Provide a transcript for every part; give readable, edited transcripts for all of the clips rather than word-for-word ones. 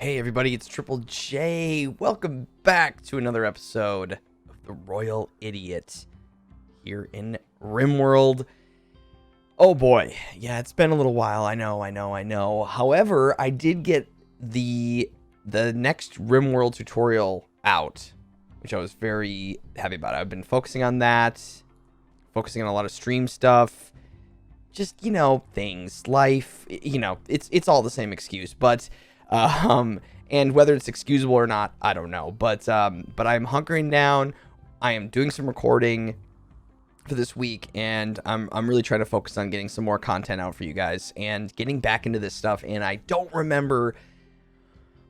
Hey everybody, it's Triple J. Welcome back to another episode of The Royal Idiot here in RimWorld. Oh boy, yeah, it's been a little while. I know. However, I did get the next RimWorld tutorial out, which I was very happy about. I've been focusing on that, focusing on a lot of stream stuff, just, things, life, it's all the same excuse, but and whether it's excusable or not, I don't know. But I'm hunkering down. I am doing some recording for this week, and I'm really trying to focus on getting some more content out for you guys and getting back into this stuff. And I don't remember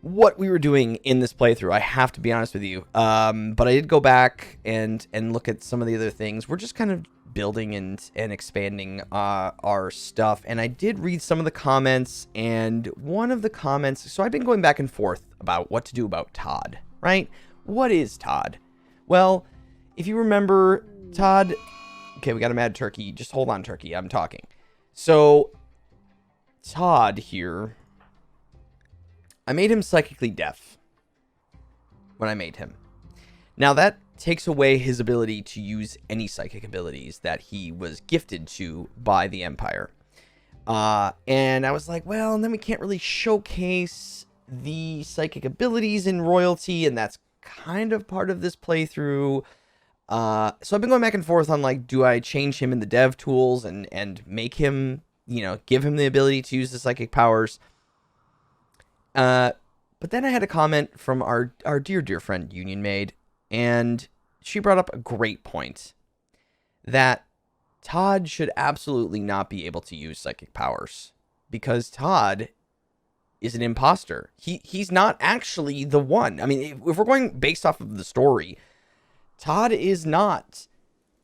what we were doing in this playthrough, I have to be honest with you. But I did go back and look at some of the other things. We're just kind of building and expanding our stuff, and I did read some of the comments, and one of the comments, so I've been going back and forth about what to do about Todd, right? What is Todd? Well, if you remember, Todd, okay, we got a mad turkey, just hold on, turkey, I'm talking. So Todd here, I made him psychically deaf when I made him. Now that takes away his ability to use any psychic abilities that he was gifted to by the Empire. And I was like, well, and then we can't really showcase the psychic abilities in royalty, and that's kind of part of this playthrough. So I've been going back and forth on, like, do I change him in the dev tools and make him, give him the ability to use the psychic powers? But then I had a comment from our dear friend Union Maid, and she brought up a great point that Todd should absolutely not be able to use psychic powers because Todd is an imposter. He's not actually the one. I mean, if we're going based off of the story, Todd is not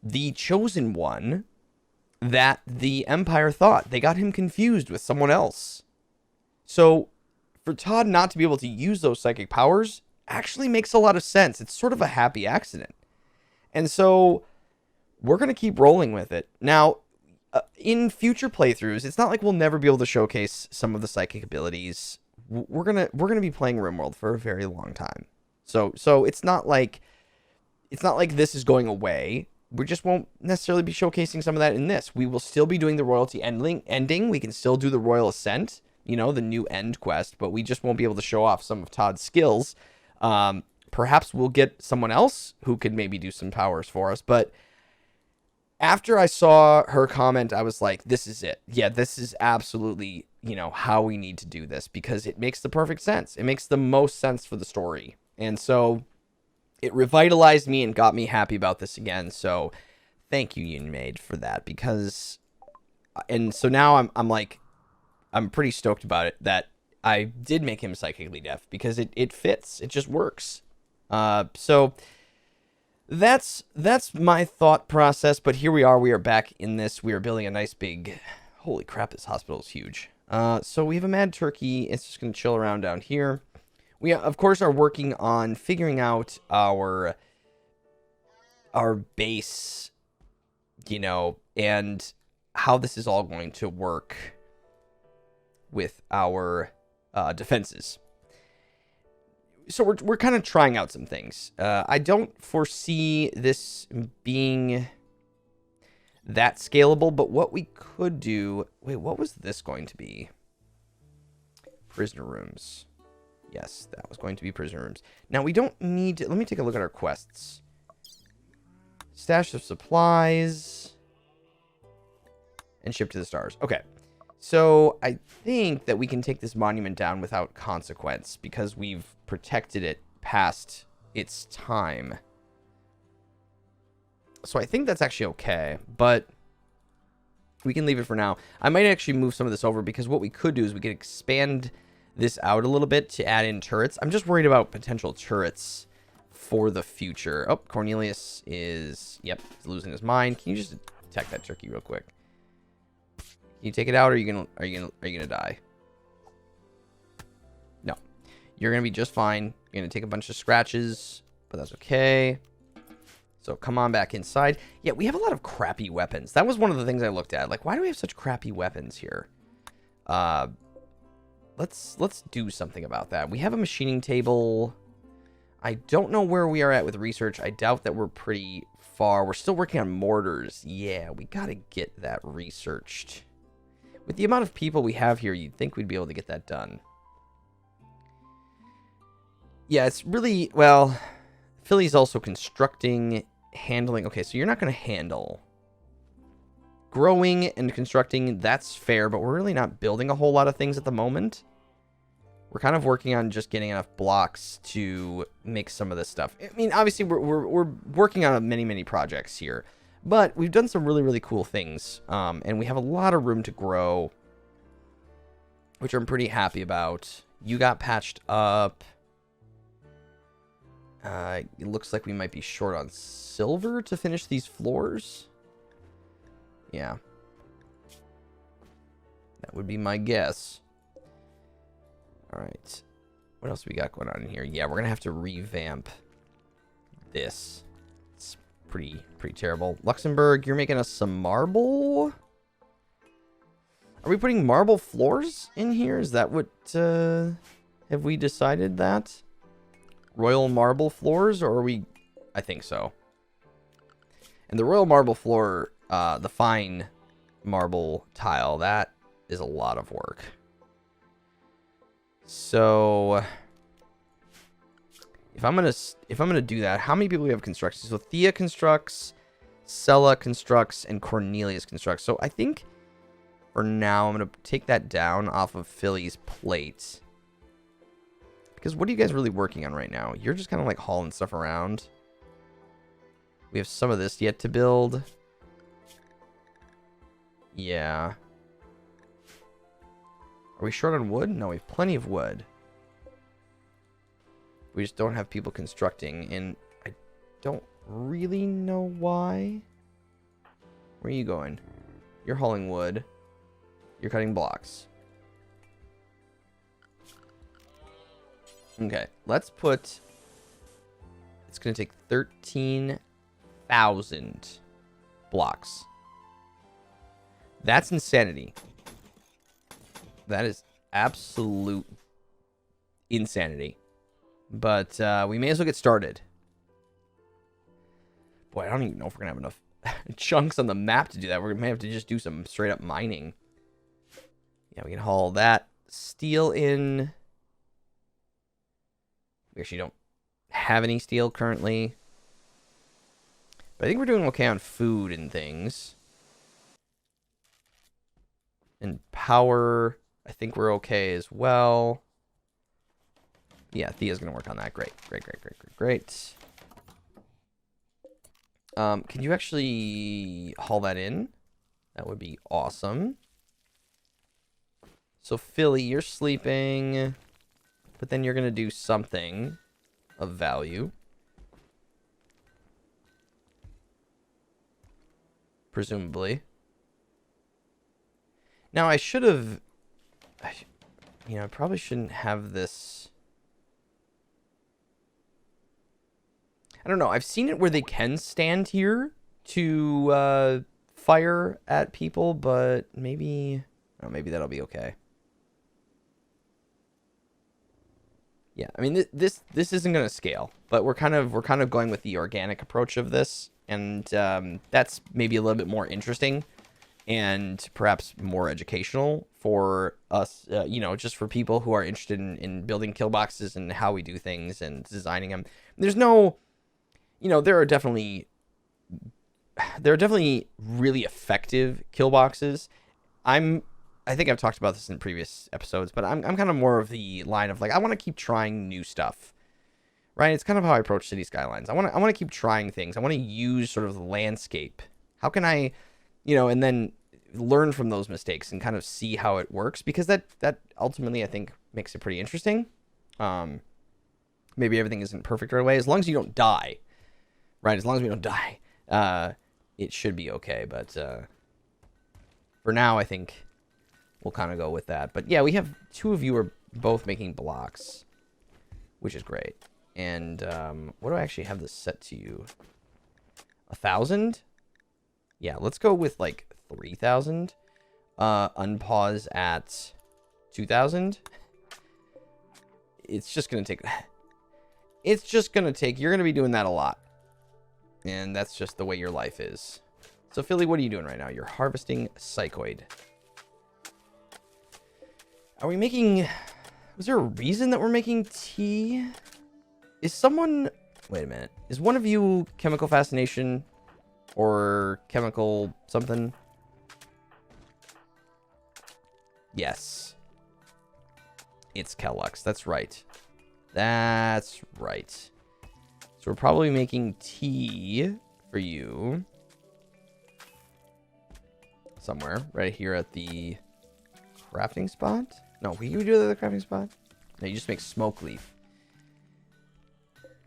the chosen one that the Empire thought. They got him confused with someone else. So for Todd not to be able to use those psychic powers actually makes a lot of sense. It's sort of a happy accident. And so we're going to keep rolling with it. Now, in future playthroughs, it's not like we'll never be able to showcase some of the psychic abilities. We're going to be playing RimWorld for a very long time. So it's not like this is going away. We just won't necessarily be showcasing some of that in this. We will still be doing the royalty ending. We can still do the Royal Ascent, the new end quest, but we just won't be able to show off some of Todd's skills. Perhaps we'll get someone else who could maybe do some powers for us. But after I saw her comment, I was like, this is it. Yeah, this is absolutely, how we need to do this because it makes the perfect sense. It makes the most sense for the story. And so it revitalized me and got me happy about this again. So thank you, Union Maid, for that because, and so now I'm pretty stoked about it that I did make him psychically deaf because it fits. It just works. So that's my thought process. But here we are. We are back in this. We are building a nice big. Holy crap! This hospital is huge. So we have a mad turkey. It's just gonna chill around down here. We of course are working on figuring out our base, and how this is all going to work with our defenses. So we're kind of trying out some things. I don't foresee this being that scalable, but what we could do... Wait, what was this going to be? Prisoner rooms. Yes, that was going to be prisoner rooms. Now, we don't need to... Let me take a look at our quests. Stash of supplies. And ship to the stars. Okay. So I think that we can take this monument down without consequence because we've protected it past its time. So I think that's actually okay, but we can leave it for now. I might actually move some of this over because what we could do is we could expand this out a little bit to add in turrets. I'm just worried about potential turrets for the future. Oh, Cornelius is, he's losing his mind. Can you just attack that turkey real quick? Can you take it out, or are you gonna die? No, you're gonna be just fine. You're gonna take a bunch of scratches, but that's okay. So come on back inside. Yeah, we have a lot of crappy weapons. That was one of the things I looked at. Like, why do we have such crappy weapons here? let's do something about that. We have a machining table. I don't know where we are at with research. I doubt that we're pretty far. We're still working on mortars. Yeah, we got to get that researched. With the amount of people we have here, you'd think we'd be able to get that done. Yeah, it's really, well, Philly's also constructing, handling. Okay, so you're not going to handle. Growing and constructing, that's fair, but we're really not building a whole lot of things at the moment. We're kind of working on just getting enough blocks to make some of this stuff. I mean, obviously, we're working on many projects here, but we've done some really cool things, and we have a lot of room to grow, which I'm pretty happy about. You got patched up. It looks like we might be short on silver to finish these floors. Yeah. That would be my guess. All right. What else we got going on in here? Yeah, we're going to have to revamp this. It's pretty terrible. Luxembourg, you're making us some marble? Are we putting marble floors in here? Is that what, have we decided that? Royal marble floors, or are we... I think so. And the royal marble floor, the fine marble tile, that is a lot of work. So if I'm gonna do that, how many people do we have constructing? So Thea constructs, Sella constructs, and Cornelius constructs. So I think for now I'm gonna take that down off of Philly's plate. Because what are you guys really working on right now? You're just kind of like hauling stuff around. We have some of this yet to build. Yeah. Are we short on wood? No, we have plenty of wood. We just don't have people constructing, and I don't really know why. Where are you going? You're hauling wood. You're cutting blocks. Okay, let's put... It's going to take 13,000 blocks. That's insanity. That is absolute insanity. But we may as well get started. Boy, I don't even know if we're going to have enough chunks on the map to do that. We may have to just do some straight up mining. Yeah, we can haul that steel in. We actually don't have any steel currently. But I think we're doing okay on food and things. And power... I think we're okay as well. Yeah, Thea's going to work on that. Great. Can you actually haul that in? That would be awesome. So, Philly, you're sleeping. But then you're going to do something of value. Presumably. Now, I should have... You know, I probably shouldn't have this. I don't know. I've seen it where they can stand here to fire at people, but maybe, oh, maybe that'll be okay. Yeah, I mean this isn't going to scale, but we're kind of going with the organic approach of this, and that's maybe a little bit more interesting. And perhaps more educational for us, you know, just for people who are interested in building kill boxes and how we do things and designing them. There's no, you know, there are definitely really effective kill boxes. I think I've talked about this in previous episodes, but I'm kind of more of the line of like, I want to keep trying new stuff, right? It's kind of how I approach City Skylines. I want to keep trying things. I want to use sort of the landscape. How can I, you know, and then learn from those mistakes and kind of see how it works, because that ultimately I think makes it pretty interesting. Maybe everything isn't perfect right away, as long as you don't die, right? As long as we don't die, it should be okay. But for now, I think we'll kind of go with that. But yeah, we have two of you are both making blocks, which is great. And what do I actually have this set to you? 1,000? Yeah, let's go with like 3,000. Unpause at 2,000. it's just going to take... It's just going to take... You're going to be doing that a lot. And that's just the way your life is. So, Philly, what are you doing right now? You're harvesting psychoid. Are we making... Was there a reason that we're making tea? Is someone... Wait a minute. Is one of you chemical fascination or chemical something? Yes. It's Kellux. That's right. That's right. So we're probably making tea for you. Somewhere. Right here at the crafting spot? No, will you do the crafting spot? No, you just make smoke leaf.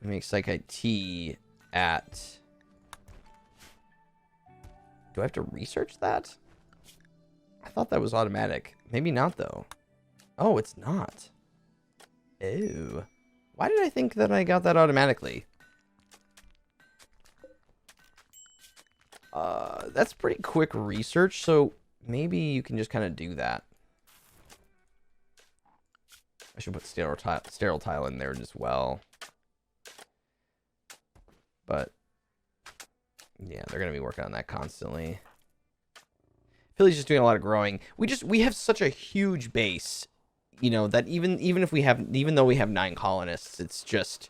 We make psychite tea at... Do I have to research that? I thought that was automatic. Maybe not, though. Oh, it's not. Ew. Why did I think that I got that automatically? That's pretty quick research, so maybe you can just kind of do that. I should put sterile tile in there as well. But, yeah, they're going to be working on that constantly. Philly's just doing a lot of growing. We have such a huge base, you know, that even though we have 9 colonists, it's just...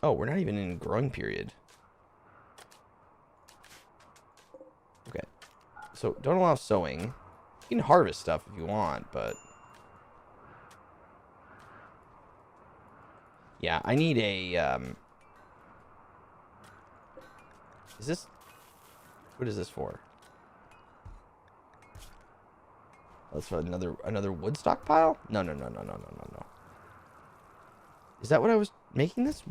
Oh, we're not even in growing period. Okay. So, don't allow sowing. You can harvest stuff if you want, but... Yeah, I need a, Is this... What is this for? That's for another wood stockpile? No. Is that what I was making this?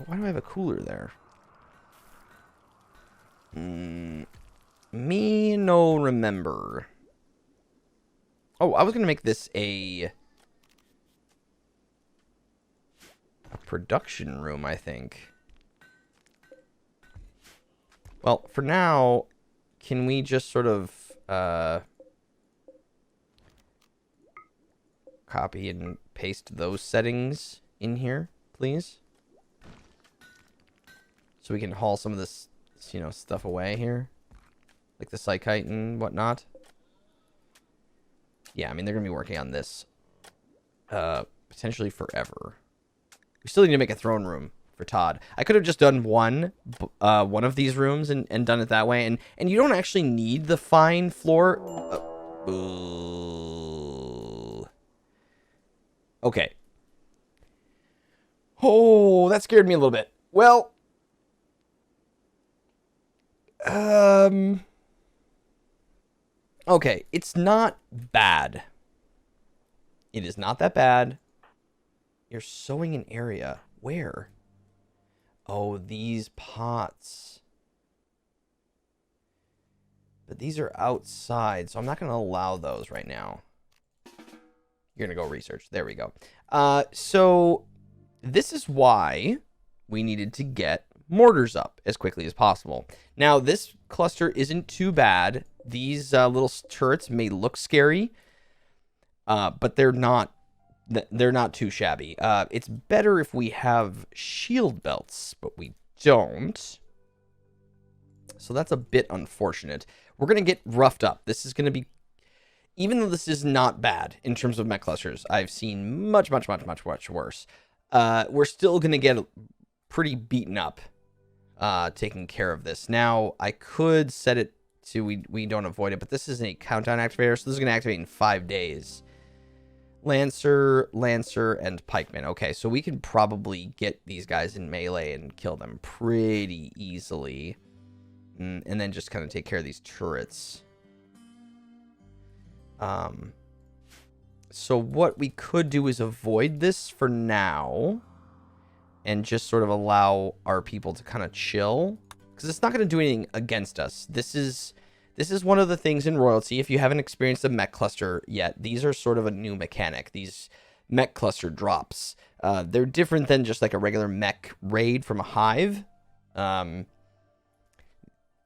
Why do I have a cooler there? Me no remember. Oh, I was gonna make this a production room, I think. Well, for now, can we just sort of copy and paste those settings in here, please? So we can haul some of this, you know, stuff away here. Like the psychite and whatnot. Yeah, I mean, they're going to be working on this potentially forever. We still need to make a throne room for Todd. I could have just done one of these rooms and done it that way. And you don't actually need the fine floor. Okay. Oh, that scared me a little bit. Well, okay, it's not bad. It is not that bad. You're sowing an area. Where? Oh, these pots. But these are outside, so I'm not going to allow those right now. You're going to go research. There we go. So this is why we needed to get mortars up as quickly as possible. Now, this cluster isn't too bad. These little turrets may look scary, but they're not too shabby. It's better if we have shield belts, but we don't. So that's a bit unfortunate. We're going to get roughed up. This is going to be... Even though this is not bad in terms of mech clusters, I've seen much worse. We're still going to get pretty beaten up taking care of this. Now, I could set it to we don't avoid it, but this is a countdown activator, so this is going to activate in 5 days. Lancer, and pikeman. Okay, so we can probably get these guys in melee and kill them pretty easily. And then just kind of take care of these turrets. So what we could do is avoid this for now. And just sort of allow our people to kind of chill. Because it's not going to do anything against us. This is one of the things in Royalty. If you haven't experienced a mech cluster yet, these are sort of a new mechanic. These mech cluster drops. They're different than just like a regular mech raid from a hive.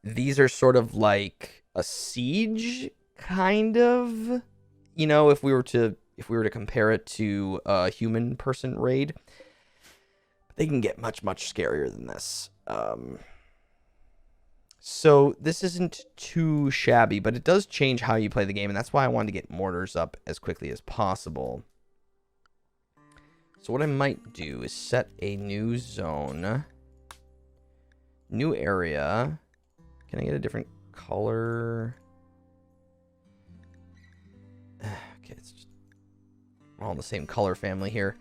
These are sort of like a siege, kind of. You know, if we were to if we were to compare it to a human person raid. But they can get much, much scarier than this. So this isn't too shabby, but it does change how you play the game, and that's why I wanted to get mortars up as quickly as possible. So what I might do is set a new zone, new area. Can I get a different color? Okay, it's just all in the same color family here.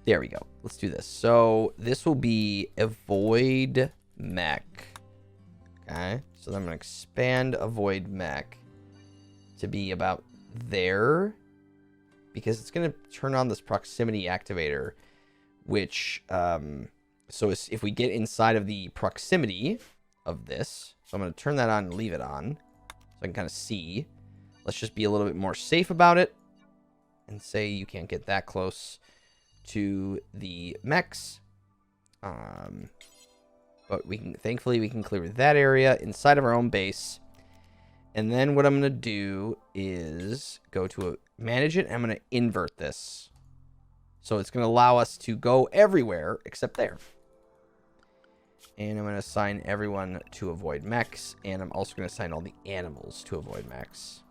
There we go. Let's do this. So this will be avoid mech. Okay, so then I'm going to expand avoid mech to be about there, because it's going to turn on this proximity activator, which, so if we get inside of the proximity of this, so I'm going to turn that on and leave it on, so I can kind of see. Let's just be a little bit more safe about it, and say you can't get that close to the mechs. But thankfully we can clear that area inside of our own base. And then what I'm going to do is go to manage it, and I'm going to invert this. So it's going to allow us to go everywhere except there. And I'm going to assign everyone to avoid mechs, and I'm also going to assign all the animals to avoid mechs.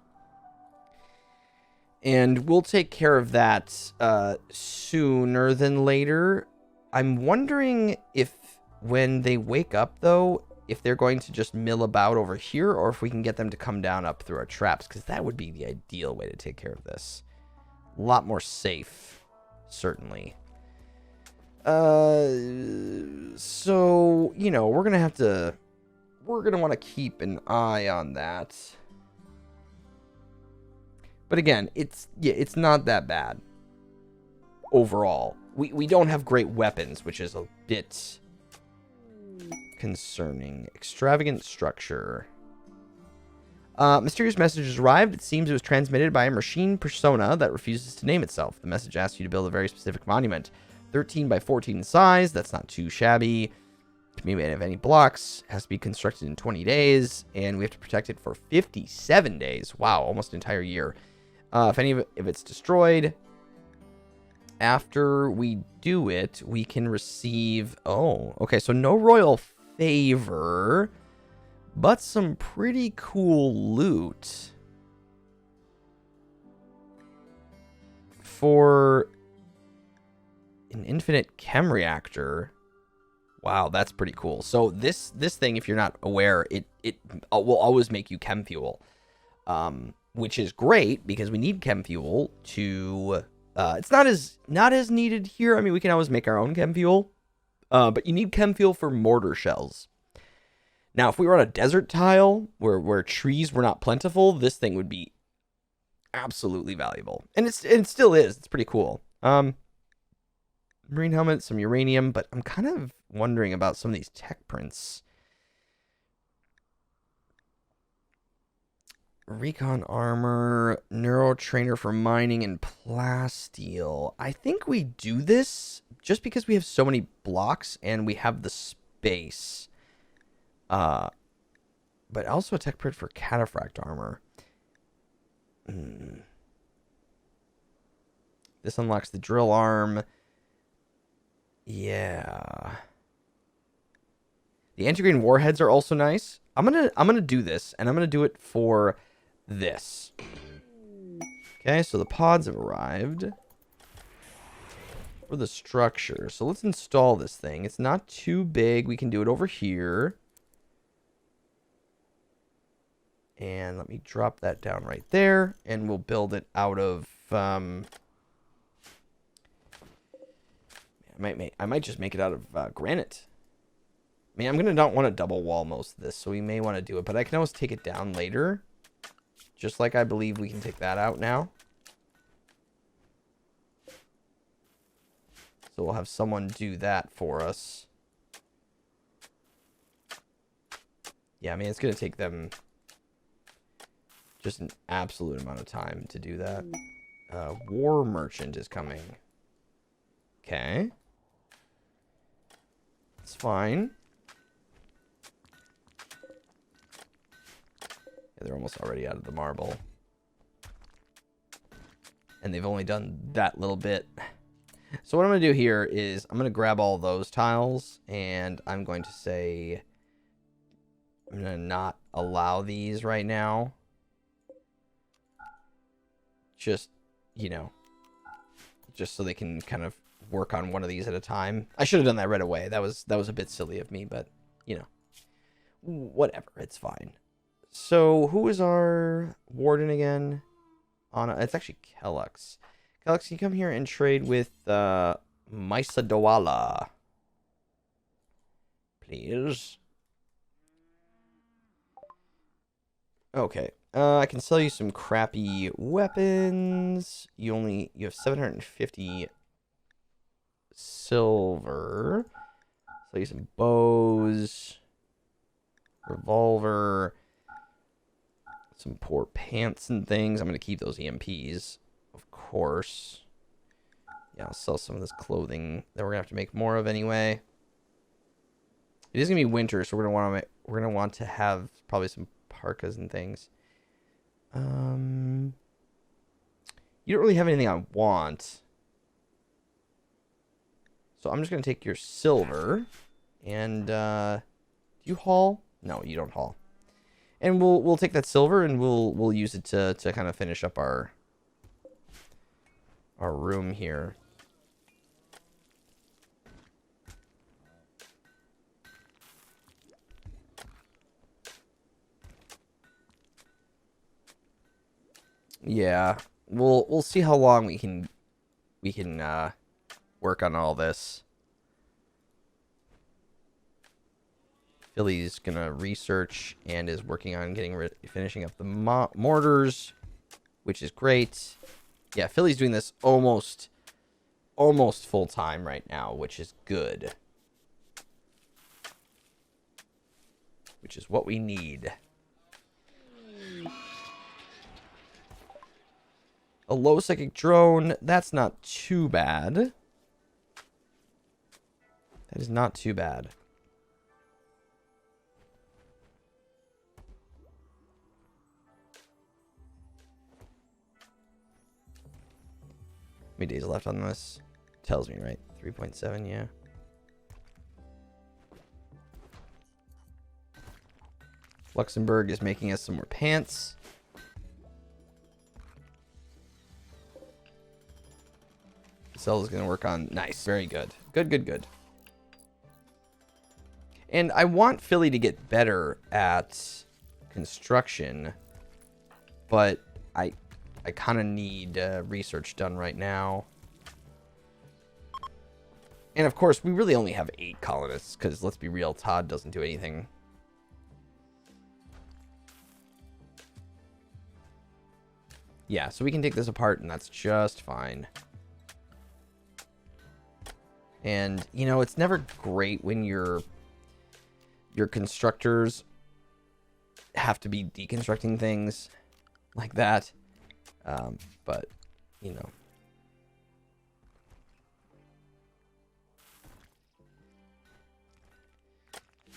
And we'll take care of that sooner than later. I'm wondering if when they wake up, though, if they're going to just mill about over here, or if we can get them to come down up through our traps, because that would be the ideal way to take care of this. A lot more safe, certainly. So, you know, we're going to want to keep an eye on that. But again, it's not that bad overall. We don't have great weapons, which is a bit concerning. Extravagant structure. Mysterious message has arrived. It seems it was transmitted by a machine persona that refuses to name itself. The message asks you to build a very specific monument. 13 by 14 in size. That's not too shabby. Can be made of any blocks. Has to be constructed in 20 days. And we have to protect it for 57 days. Wow, almost an entire year. If it's destroyed, after we do it, we can receive... Oh, okay, so no royal favor, but some pretty cool loot for an infinite chem reactor. Wow, that's pretty cool. So this thing, if you're not aware, it will always make you chem fuel, which is great because we need chem fuel to. It's not as needed here. I mean, we can always make our own chem fuel, but you need chem fuel for mortar shells. Now, if we were on a desert tile where trees were not plentiful, this thing would be absolutely valuable, and it still is. It's pretty cool. Marine helmet, some uranium, but I'm kind of wondering about some of these tech prints. Recon armor, neuro trainer for mining, and plasteel. I think we do this just because we have so many blocks and we have the space. But also a tech print for cataphract armor. This unlocks the drill arm. Yeah. The anti-grain warheads are also nice. I'm gonna do this, and I'm gonna do it for this. Okay, so the pods have arrived for the structure. So let's install this thing. It's not too big. We can do it over here. And let me drop that down right there, and we'll build it out of I might just make it out of granite. I mean, I'm going to not want to double wall most of this, so we may want to do it. But I can always take it down later. Just like I believe we can take that out now. So we'll have someone do that for us. Yeah, I mean, it's going to take them just an absolute amount of time to do that. War merchant is coming. Okay. It's fine. Yeah, they're almost already out of the marble. and they've only done that little bit. So what I'm going to do here is I'm going to grab all those tiles, and I'm going to say I'm going to not allow these right now. Just, you know, just so they can kind of work on one of these at a time. I should have done that right away. That was a bit silly of me, but, you know, whatever. It's fine. So who is our warden again? Anna. It's actually Kellux. Kellux, can you come here and trade with Maisa Dawala? Please. Okay. I can sell you some crappy weapons. You have 750 silver. Sell you some bows. Revolver. Some poor pants and things. I'm going to keep those EMPs, of course. Yeah, I'll sell some of this clothing that we're going to have to make more of anyway. It is going to be winter, so we're going to want to have probably some parkas and things. You don't really have anything I want. So I'm just going to take your silver. And, do you haul? No, you don't haul. And we'll take that silver and we'll use it to kind of finish up our room here. Yeah, we'll see how long we can work on all this. Philly's gonna research and is working on finishing up the mortars, which is great. Yeah, Philly's doing this almost full time right now, which is good. Which is what we need. A low psychic drone, that's not too bad. That is not too bad. How many days left on this? Tells me, right? 3.7, yeah. Luxembourg is making us some more pants. Cell is going to work on... Nice. Very good. Good. And I want Philly to get better at construction, but I kind of need research done right now. And of course, we really only have 8 colonists, because let's be real, Todd doesn't do anything. Yeah, so we can take this apart, and that's just fine. And, you know, it's never great when your constructors have to be deconstructing things like that. But, you know.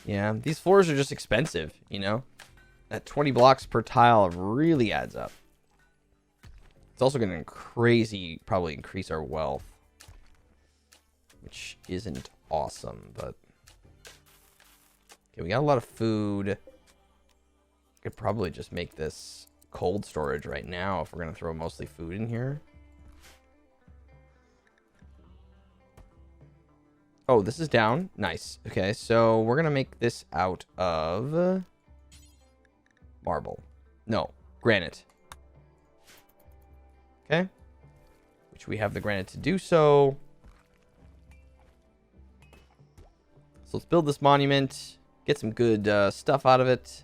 Yeah, these floors are just expensive, you know. That 20 blocks per tile really adds up. It's also going to probably increase our wealth. Which isn't awesome, but... Okay, we got a lot of food. Could probably just make this cold storage right now if we're going to throw mostly food in here. Oh, this is down. Nice. Okay, so we're going to make this out of... marble. No, granite. Okay. Which we have the granite to do so. So let's build this monument. Get some good stuff out of it.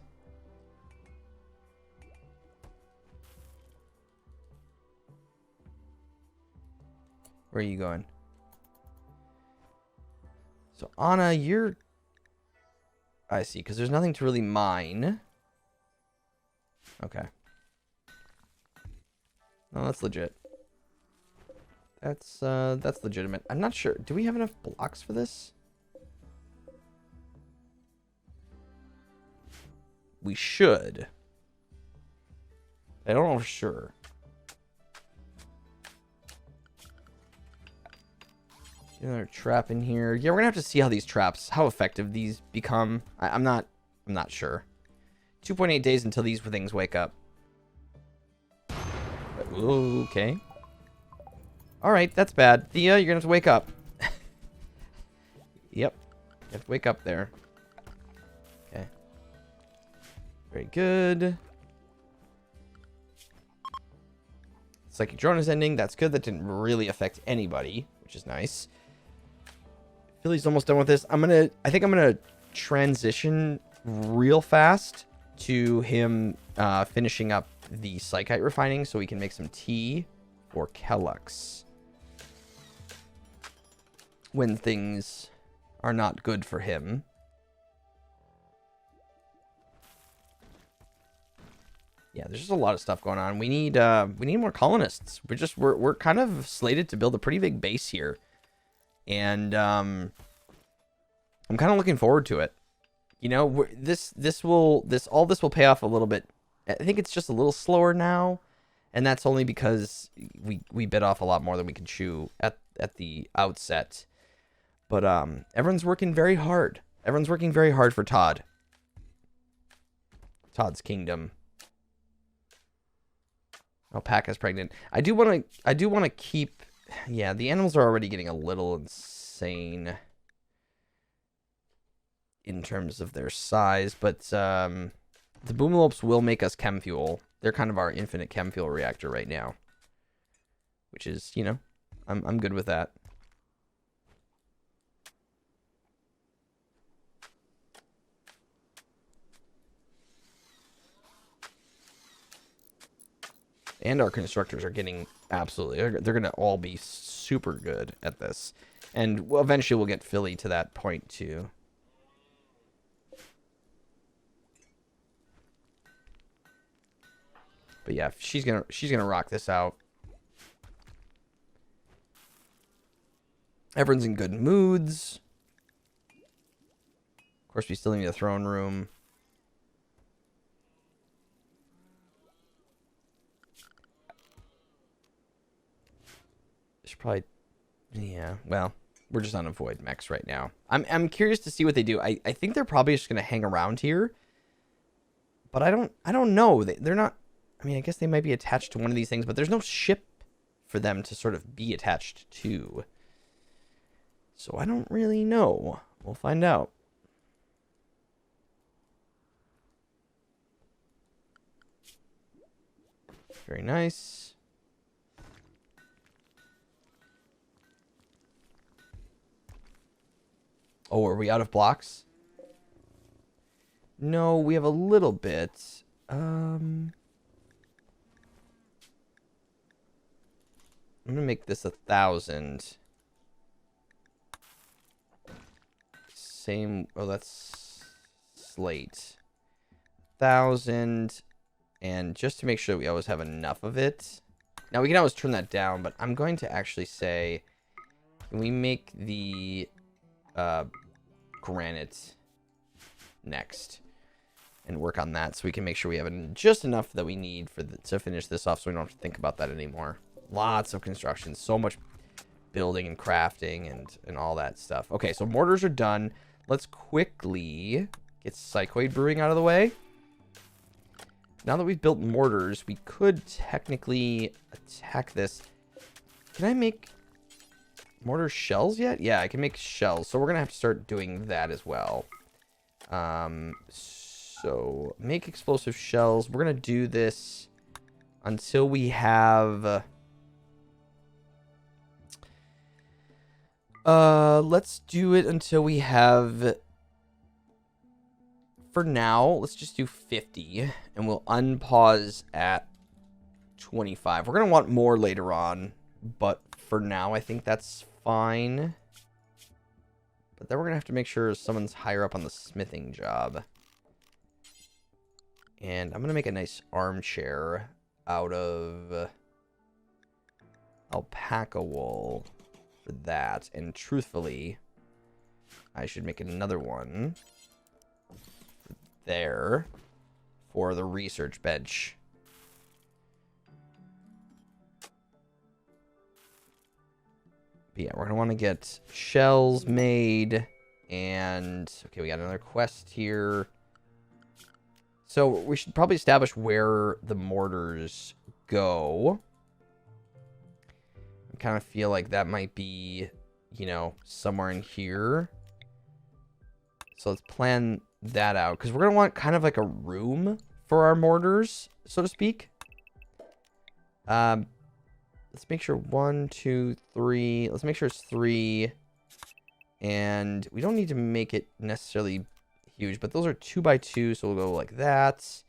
Where are you going? So, Anna, you're... I see, because there's nothing to really mine. Okay. No, that's legit. That's legitimate. I'm not sure. Do we have enough blocks for this? We should. I don't know for sure. Get another trap in here. Yeah, we're gonna have to see how these traps, how effective these become. I'm not sure. 2.8 days until these things wake up. Okay. All right, that's bad. Thea, you're gonna have to wake up. Yep, you have to wake up there. Okay. Very good. Psychic drone is ending. That's good. That didn't really affect anybody, which is nice. Philly's almost done with this. I think I'm gonna transition real fast to him finishing up the Psychite refining so we can make some tea for Kellux when things are not good for him. Yeah, there's just a lot of stuff going on. We need more colonists. We're kind of slated to build a pretty big base here, and I'm kind of looking forward to it. You know, all this will pay off a little bit. I think it's just a little slower now, and that's only because we bit off a lot more than we can chew at the outset. But everyone's working very hard. Everyone's working very hard for Todd. Todd's kingdom. Alpaca's pregnant. I do want to keep. Yeah, the animals are already getting a little insane in terms of their size, but the Boomalopes will make us chem fuel. They're kind of our infinite chem fuel reactor right now, which is, you know, I'm good with that. And our constructors are getting absolutely... They're going to all be super good at this. And eventually we'll get Philly to that point, too. But yeah, she's gonna rock this out. Everyone's in good moods. Of course, we still need a throne room. Should probably, yeah. Well, we're just on avoid mechs right now. I'm curious to see what they do. I think they're probably just gonna hang around here. But I don't know. They're not. I mean, I guess they might be attached to one of these things, but there's no ship for them to sort of be attached to. So I don't really know. We'll find out. Very nice. Oh, are we out of blocks? No, we have a little bit. I'm gonna make this 1,000. Same. Oh, that's slate. 1,000, and just to make sure we always have enough of it. Now we can always turn that down, but I'm going to actually say, can we make the granite next and work on that so we can make sure we have just enough that we need for to finish this off, so we don't have to think about that anymore. Lots of construction, so much building and crafting and all that stuff. Okay, so mortars are done. Let's quickly get Psychoid brewing out of the way. Now that we've built mortars, we could technically attack this. Can I make mortar shells yet? Yeah, I can make shells. So we're going to have to start doing that as well. So make explosive shells. We're going to do this until we have... let's do it until we have... For now, let's just do 50, and we'll unpause at 25. We're going to want more later on, but for now, I think that's fine. But then we're going to have to make sure someone's higher up on the smithing job. And I'm going to make a nice armchair out of alpaca wool for that. And truthfully, I should make another one there for the research bench. But yeah, we're going to want to get shells made. And, okay, we got another quest here. So we should probably establish where the mortars go. I kind of feel like that might be, you know, somewhere in here. So let's plan that out. Because we're going to want kind of like a room for our mortars, so to speak. Let's make sure 1, 2, 3. Let's make sure it's 3. And we don't need to make it necessarily huge, but those are 2 by 2, so we'll go like that.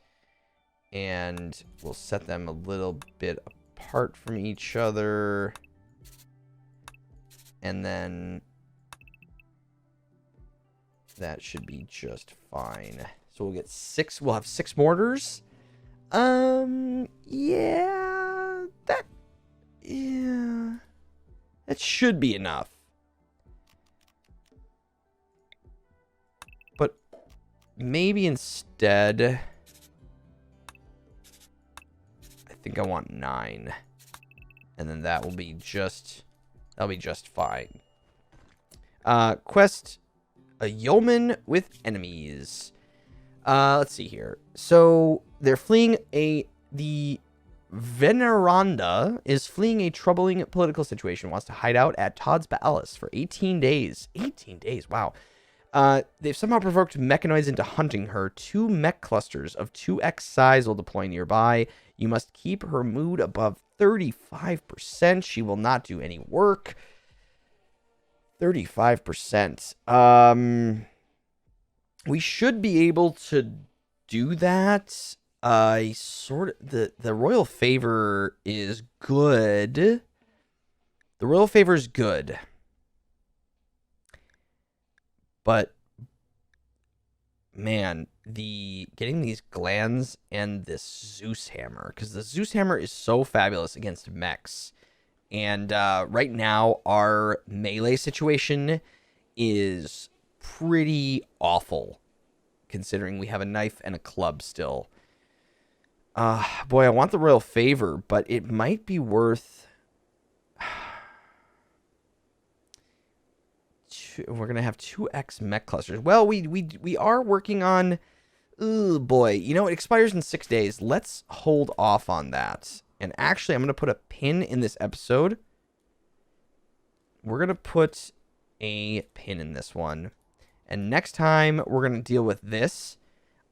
And we'll set them a little bit apart from each other. And then that should be just fine. So we'll get 6. We'll have 6 mortars. Yeah, that should be enough. But maybe instead, I think I want 9. And then that'll be just fine. Quest, a yeoman with enemies. Let's see here. So they're fleeing the Veneranda is fleeing a troubling political situation, wants to hide out at Todd's Palace for 18 days. 18 days, wow. They've somehow provoked mechanoids into hunting her. 2 mech clusters of 2x size will deploy nearby. You must keep her mood above 35%. She will not do any work. 35%. We should be able to do that. The royal favor is good. The royal favor is good. But man, getting these glands and this Zeus hammer, because the Zeus hammer is so fabulous against mechs. And right now, our melee situation is pretty awful, considering we have a knife and a club still. Boy, I want the royal favor, but it might be worth... We're going to have 2x mech clusters. Well, we are working on... Oh, boy. You know, it expires in 6 days. Let's hold off on that. And actually, I'm going to put a pin in this episode. We're going to put a pin in this one. And next time, we're going to deal with this.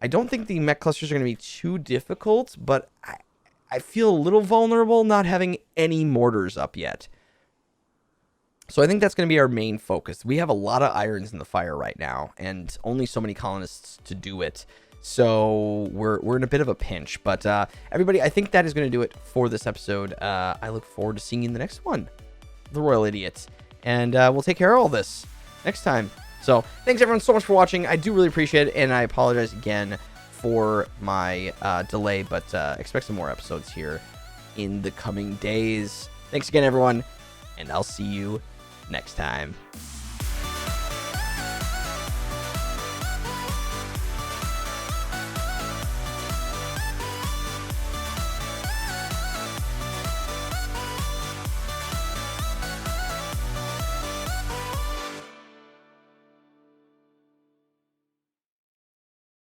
I don't think the mech clusters are going to be too difficult, but I feel a little vulnerable not having any mortars up yet. So I think that's going to be our main focus. We have a lot of irons in the fire right now, and only so many colonists to do it. So we're in a bit of a pinch. But everybody, I think that is going to do it for this episode. I look forward to seeing you in the next one, The Royal Idiot. And we'll take care of all this next time. So thanks everyone so much for watching. I do really appreciate it, and I apologize again for my delay, but expect some more episodes here in the coming days. Thanks again, everyone, and I'll see you next time.